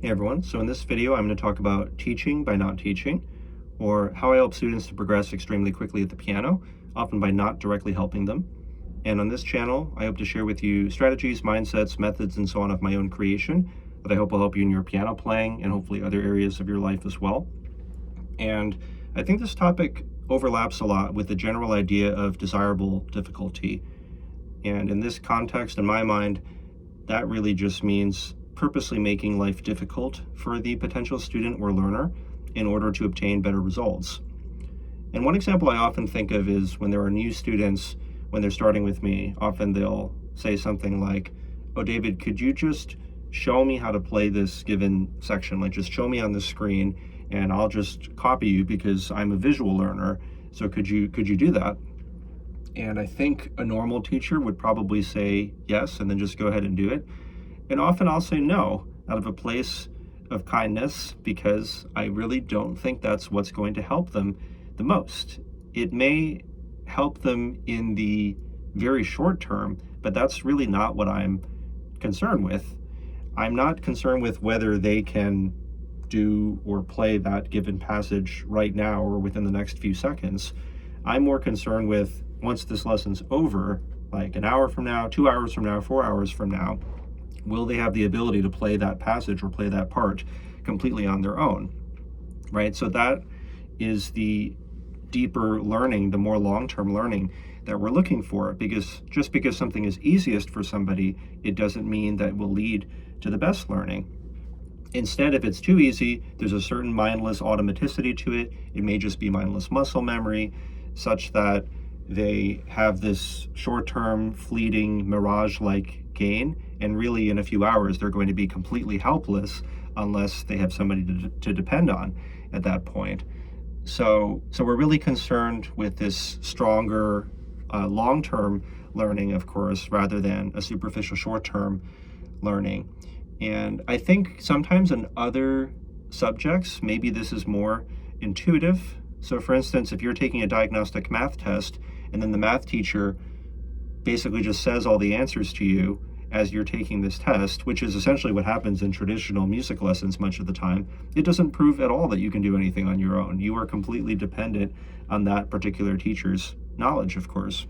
Hey everyone, so in this video I'm going to talk about teaching by not teaching, or how I help students to progress extremely quickly at the piano, often by not directly helping them. And on this channel, I hope to share with you strategies, mindsets, methods, and so on of my own creation that I hope will help you in your piano playing and hopefully other areas of your life as well. And I think this topic overlaps a lot with the general idea of desirable difficulty. And in this context, in my mind, that really just means purposely making life difficult for the potential student or learner in order to obtain better results. And one example I often think of is when there are new students, when they're starting with me, often they'll say something like, "Oh, David, could you just show me how to play this given section? Like, just show me on the screen and I'll just copy you because I'm a visual learner. So could you do that?" And I think a normal teacher would probably say yes and then just go ahead and do it. And often I'll say no out of a place of kindness because I really don't think that's what's going to help them the most. It may help them in the very short term, but that's really not what I'm concerned with. I'm not concerned with whether they can do or play that given passage right now or within the next few seconds. I'm more concerned with once this lesson's over, like an hour from now, 2 hours from now, 4 hours from now, will they have the ability to play that passage or play that part completely on their own, right? So that is the deeper learning, the more long-term learning that we're looking for, because just because something is easiest for somebody, it doesn't mean that it will lead to the best learning. Instead, if it's too easy, there's a certain mindless automaticity to it. It may just be mindless muscle memory, such that they have this short-term, fleeting, mirage-like gain, and really in a few hours they're going to be completely helpless unless they have somebody to depend on at that point. So we're really concerned with this stronger long-term learning, of course, rather than a superficial short-term learning. And I think sometimes in other subjects, maybe this is more intuitive. So for instance, if you're taking a diagnostic math test and then the math teacher basically just says all the answers to you as you're taking this test, which is essentially what happens in traditional music lessons much of the time, it doesn't prove at all that you can do anything on your own. You are completely dependent on that particular teacher's knowledge, of course.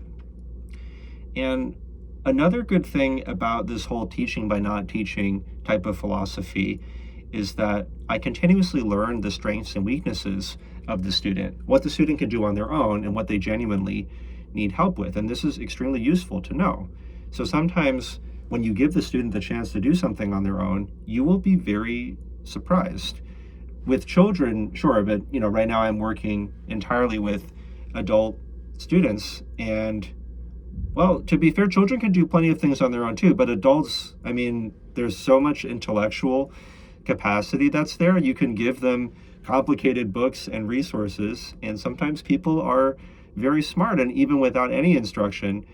And another good thing about this whole teaching by not teaching type of philosophy is that I continuously learn the strengths and weaknesses of the student, what the student can do on their own and what they genuinely need help with. And this is extremely useful to know. So sometimes when you give the student the chance to do something on their own, you will be very surprised. With children, sure, but right now I'm working entirely with adult students, and well, to be fair, children can do plenty of things on their own too, but adults, I mean, there's so much intellectual capacity that's there. You can give them complicated books and resources, and sometimes people are very smart, and even without any instruction,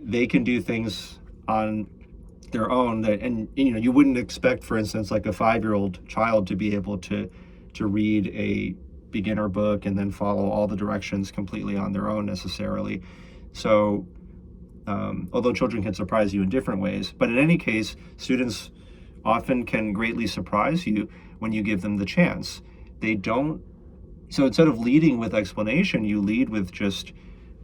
they can do things on their own that, and you wouldn't expect, for instance, like a 5-year-old child to be able to read a beginner book and then follow all the directions completely on their own necessarily. So although children can surprise you in different ways, but in any case, students often can greatly surprise you when you give them the chance. So instead of leading with explanation, you lead with just,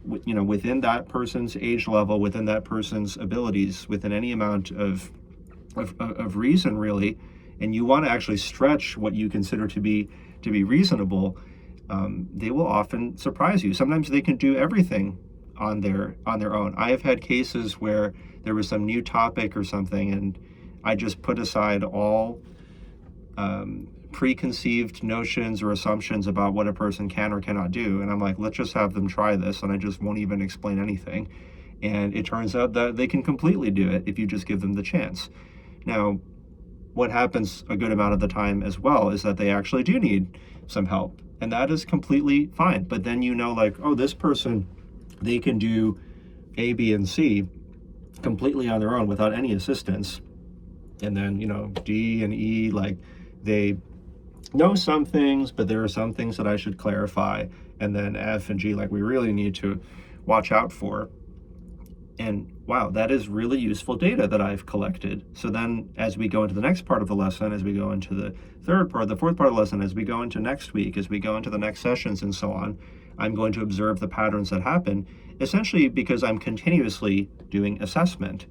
within that person's age level, within that person's abilities, within any amount of reason, really, and you want to actually stretch what you consider to be reasonable, they will often surprise you. Sometimes they can do everything on their own. I have had cases where there was some new topic or something, and I just put aside all preconceived notions or assumptions about what a person can or cannot do, and I'm like, let's just have them try this, and I just won't even explain anything. And it turns out that they can completely do it if you just give them the chance. Now, what happens a good amount of the time as well is that they actually do need some help, and that is completely fine. But then like, oh, this person, they can do A, B, and C completely on their own without any assistance. And then, D and E, like, they know some things, but there are some things that I should clarify. And then F and G, like, we really need to watch out for. And wow, that is really useful data that I've collected. So then as we go into the next part of the lesson, as we go into the third part, the fourth part of the lesson, as we go into next week, as we go into the next sessions and so on, I'm going to observe the patterns that happen, essentially because I'm continuously doing assessment.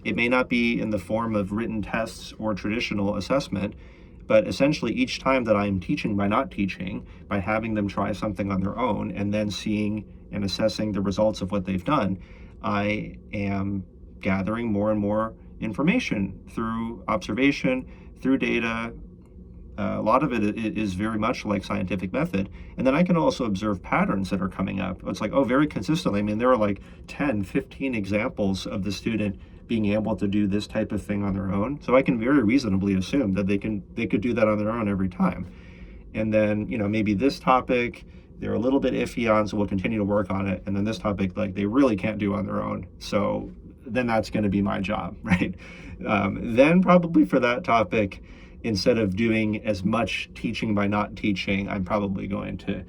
It may not be in the form of written tests or traditional assessment, but essentially each time that I'm teaching by not teaching, by having them try something on their own and then seeing and assessing the results of what they've done, I am gathering more and more information through observation, through data. A lot of it is very much like scientific method. And then I can also observe patterns that are coming up. It's like, oh, very consistently. I mean, there are like 10, 15 examples of the student being able to do this type of thing on their own. So I can very reasonably assume that they could do that on their own every time. And then, maybe this topic, they're a little bit iffy on, so we'll continue to work on it. And then this topic, like, they really can't do on their own. So then that's going to be my job, right? Then probably for that topic, instead of doing as much teaching by not teaching, I'm probably going to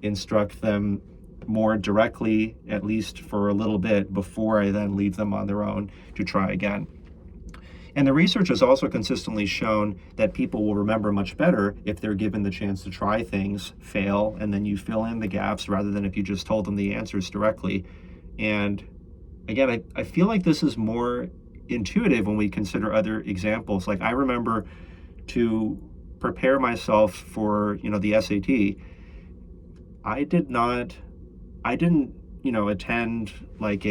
instruct them more directly, at least for a little bit, before I then leave them on their own to try again. And the research has also consistently shown that people will remember much better if they're given the chance to try things, fail, and then you fill in the gaps rather than if you just told them the answers directly. And again, I feel like this is more intuitive when we consider other examples. Like, I remember to prepare myself for, the SAT, I didn't, attend like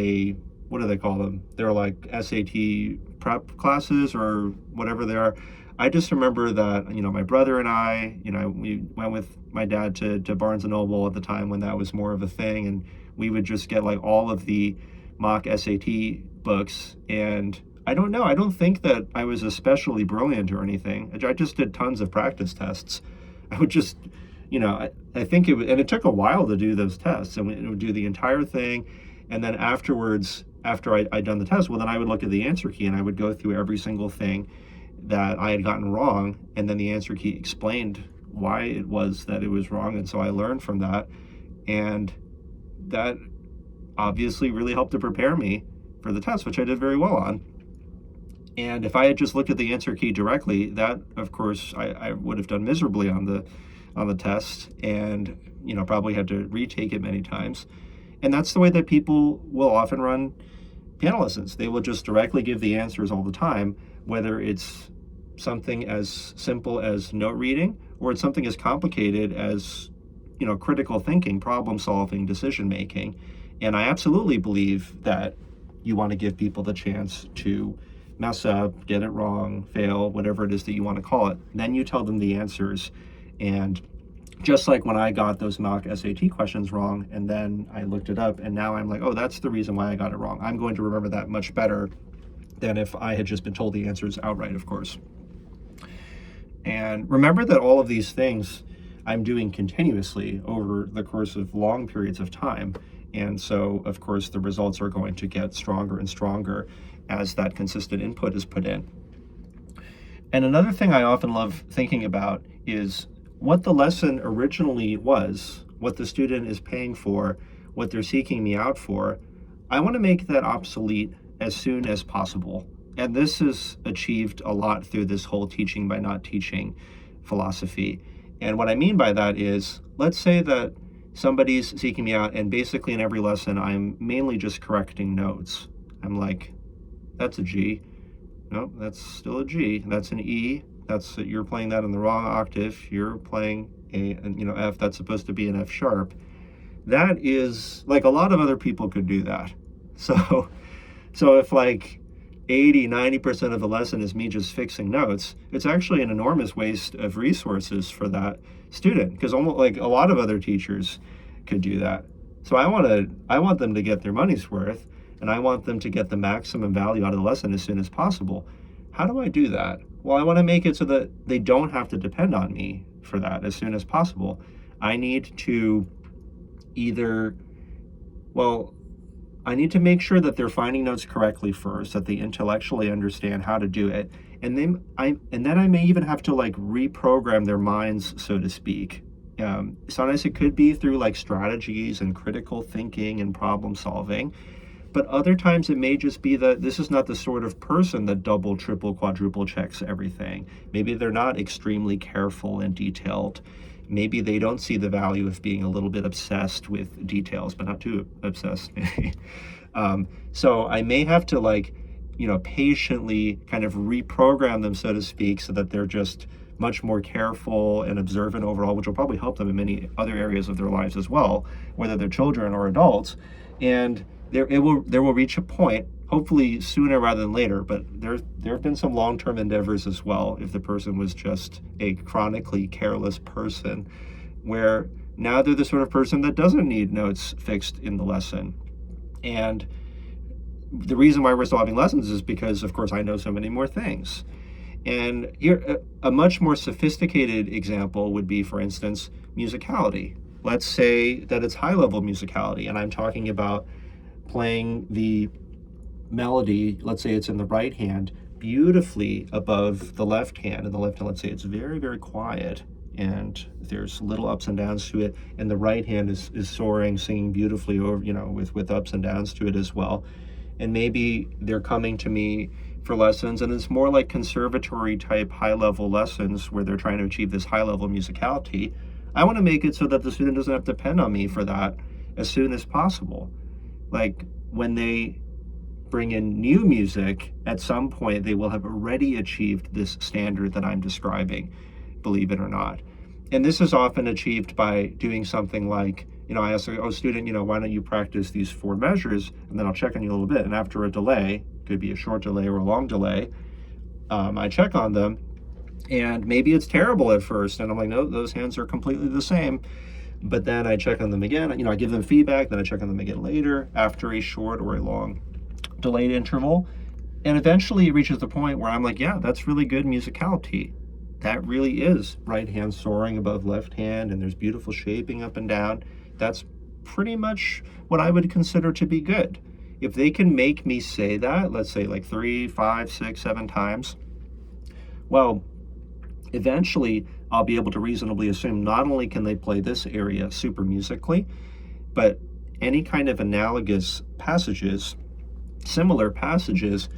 what do they call them? They're like SAT prep classes or whatever they are. I just remember that, my brother and I, we went with my dad to Barnes & Noble at the time when that was more of a thing. And we would just get like all of the mock SAT books. And I don't know, I don't think that I was especially brilliant or anything. I just did tons of practice tests. I would just, I think it would, and it took a while to do those tests, and we would do the entire thing. And then afterwards, after I'd done the test, well, then I would look at the answer key and I would go through every single thing that I had gotten wrong. And then the answer key explained why it was that it was wrong. And so I learned from that. And that obviously really helped to prepare me for the test, which I did very well on. And if I had just looked at the answer key directly, that, of course, I would have done miserably on the test and, probably had to retake it many times. And that's the way that people will often run piano lessons. They will just directly give the answers all the time, whether it's something as simple as note reading or it's something as complicated as, critical thinking, problem solving, decision making. And I absolutely believe that you want to give people the chance to mess up, get it wrong, fail, whatever it is that you want to call it. Then you tell them the answers. And just like when I got those mock SAT questions wrong, and then I looked it up, and now I'm like, oh, that's the reason why I got it wrong. I'm going to remember that much better than if I had just been told the answers outright, of course. And remember that all of these things I'm doing continuously over the course of long periods of time. And so, of course, the results are going to get stronger and stronger as that consistent input is put in. And another thing I often love thinking about is what the lesson originally was, what the student is paying for, what they're seeking me out for. I want to make that obsolete as soon as possible. And this is achieved a lot through this whole teaching by not teaching philosophy. And what I mean by that is, let's say that somebody's seeking me out and basically in every lesson, I'm mainly just correcting notes. I'm like, that's a G. No, that's still a G. That's an E. You're playing that in the wrong octave. You're playing F. That's supposed to be an F sharp. That is like a lot of other people could do that. So if like 80-90% of the lesson is me just fixing notes, it's actually an enormous waste of resources for that student, because almost like a lot of other teachers could do that. So I want them to get their money's worth, and I want them to get the maximum value out of the lesson as soon as possible. How do I do that? Well, I want to make it so that they don't have to depend on me for that as soon as possible. I need to I need to make sure that they're finding notes correctly first, that they intellectually understand how to do it. And then I may even have to like reprogram their minds, so to speak. Sometimes it could be through like strategies and critical thinking and problem solving. But other times it may just be that this is not the sort of person that double, triple, quadruple checks everything. Maybe they're not extremely careful and detailed. Maybe they don't see the value of being a little bit obsessed with details, but not too obsessed. So I may have to patiently kind of reprogram them, so to speak, so that they're just much more careful and observant overall, which will probably help them in many other areas of their lives as well, whether they're children or adults. And there will reach a point, hopefully sooner rather than later, but there have been some long-term endeavors as well, if the person was just a chronically careless person, where now they're the sort of person that doesn't need notes fixed in the lesson. And the reason why we're still having lessons is because, of course, I know so many more things. And here, a much more sophisticated example would be, for instance, musicality. Let's say that it's high-level musicality, and I'm talking about playing the melody, let's say it's in the right hand, beautifully above the left hand. In the left hand, let's say it's very, very quiet, and there's little ups and downs to it, and the right hand is soaring, singing beautifully over, with ups and downs to it as well. And maybe they're coming to me for lessons, and it's more like conservatory type high-level lessons where they're trying to achieve this high-level musicality. I want to make it so that the student doesn't have to depend on me for that as soon as possible. Like, when they bring in new music, at some point they will have already achieved this standard that I'm describing, believe it or not. And this is often achieved by doing something like, I ask a student, why don't you practice these 4 measures, and then I'll check on you a little bit. And after a delay, could be a short delay or a long delay, I check on them, and maybe it's terrible at first, and I'm like, no, those hands are completely the same. But then I check on them again, I give them feedback, then I check on them again later after a short or a long delayed interval. And eventually it reaches the point where I'm like, yeah, that's really good musicality. That really is right hand soaring above left hand, and there's beautiful shaping up and down. That's pretty much what I would consider to be good. If they can make me say that, let's say like 3, 5, 6, 7 times, well, eventually I'll be able to reasonably assume not only can they play this area super musically, but any kind of analogous passages, similar passages,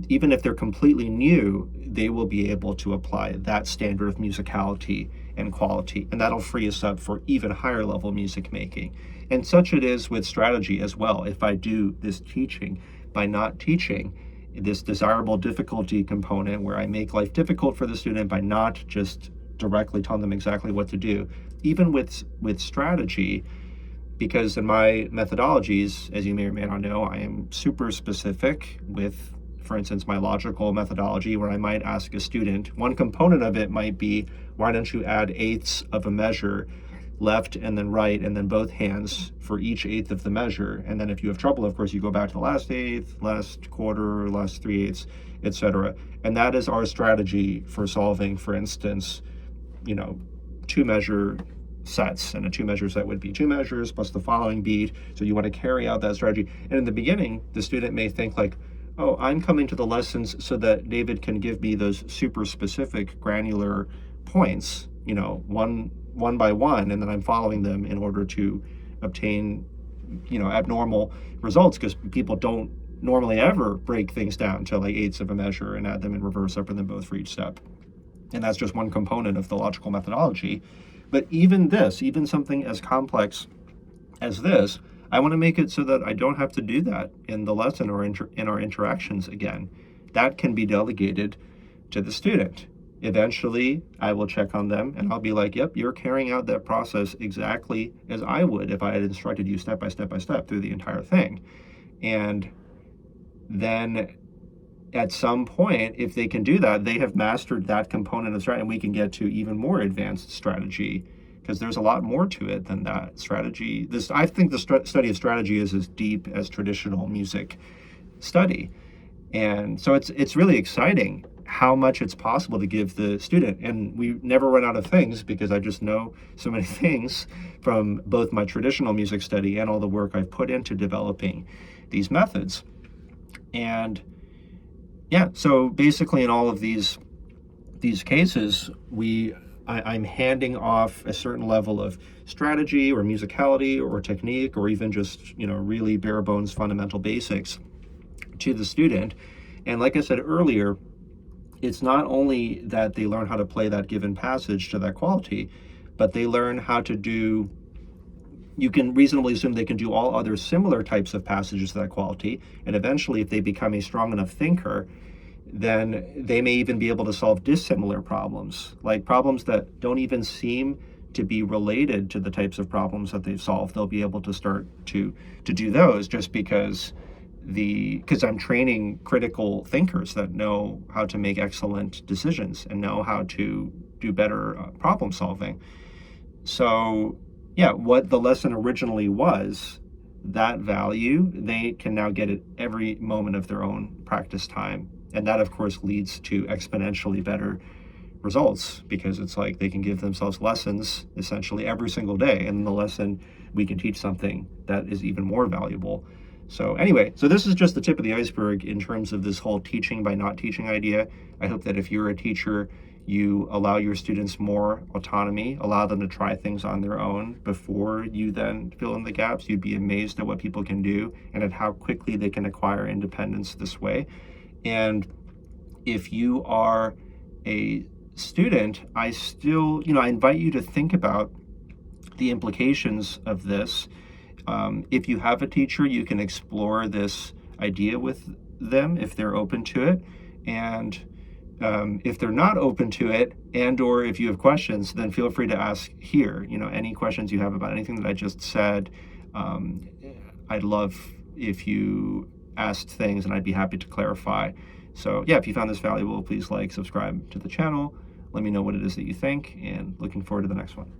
even if they're completely new, they will be able to apply that standard of musicality and quality, and that'll free us up for even higher level music making. And such it is with strategy as well. If I do this teaching by not teaching this desirable difficulty component, where I make life difficult for the student by not just directly telling them exactly what to do, even with strategy, because in my methodologies, as you may or may not know, I am super specific with, for instance, my logical methodology, where I might ask a student, one component of it might be, why don't you add eighths of a measure, left and then right, and then both hands for each eighth of the measure. And then if you have trouble, of course, you go back to the last eighth, last quarter, last 3/8, etc. And that is our strategy for solving, for instance, 2 measure sets. And a 2 measure set would be 2 measures plus the following beat. So you want to carry out that strategy. And in the beginning, the student may think like, oh, I'm coming to the lessons so that David can give me those super specific granular points, one by one, and then I'm following them in order to obtain, abnormal results, because people don't normally ever break things down to like eighths of a measure and add them in reverse, separate them both for each step. And that's just one component of the logical methodology. But even something as complex as this, I want to make it so that I don't have to do that in the lesson or in our interactions again. That can be delegated to the student. Eventually, I will check on them and I'll be like, yep, you're carrying out that process exactly as I would if I had instructed you step by step through the entire thing. And then at some point, if they can do that, they have mastered that component of strategy, and we can get to even more advanced strategy, because there's a lot more to it than that. Strategy, I think the study of strategy is as deep as traditional music study. And so it's really exciting how much it's possible to give the student. And we never run out of things, because I just know so many things from both my traditional music study and all the work I've put into developing these methods. And yeah, so basically in all of these cases, I'm handing off a certain level of strategy or musicality or technique, or even just, really bare bones fundamental basics to the student. And like I said earlier, it's not only that they learn how to play that given passage to that quality, but they learn how to do, you can reasonably assume they can do all other similar types of passages to that quality. And eventually, if they become a strong enough thinker, then they may even be able to solve dissimilar problems, like problems that don't even seem to be related to the types of problems that they've solved. They'll be able to start to do those just because I'm training critical thinkers that know how to make excellent decisions and know how to do better problem solving. So yeah, what the lesson originally was, that value, they can now get at every moment of their own practice time. And that, of course, leads to exponentially better results, because it's like they can give themselves lessons essentially every single day. And in the lesson, we can teach something that is even more valuable. So anyway, so this is just the tip of the iceberg in terms of this whole teaching by not teaching idea. I hope that if you're a teacher, you allow your students more autonomy, allow them to try things on their own before you then fill in the gaps. You'd be amazed at what people can do and at how quickly they can acquire independence this way. And if you are a student, I still, I invite you to think about the implications of this. If you have a teacher, you can explore this idea with them if they're open to it. And if they're not open to it, and or if you have questions, then feel free to ask here. Any questions you have about anything that I just said. I'd love if you asked things, and I'd be happy to clarify. So yeah, if you found this valuable, please like, subscribe to the channel. Let me know what it is that you think, and looking forward to the next one.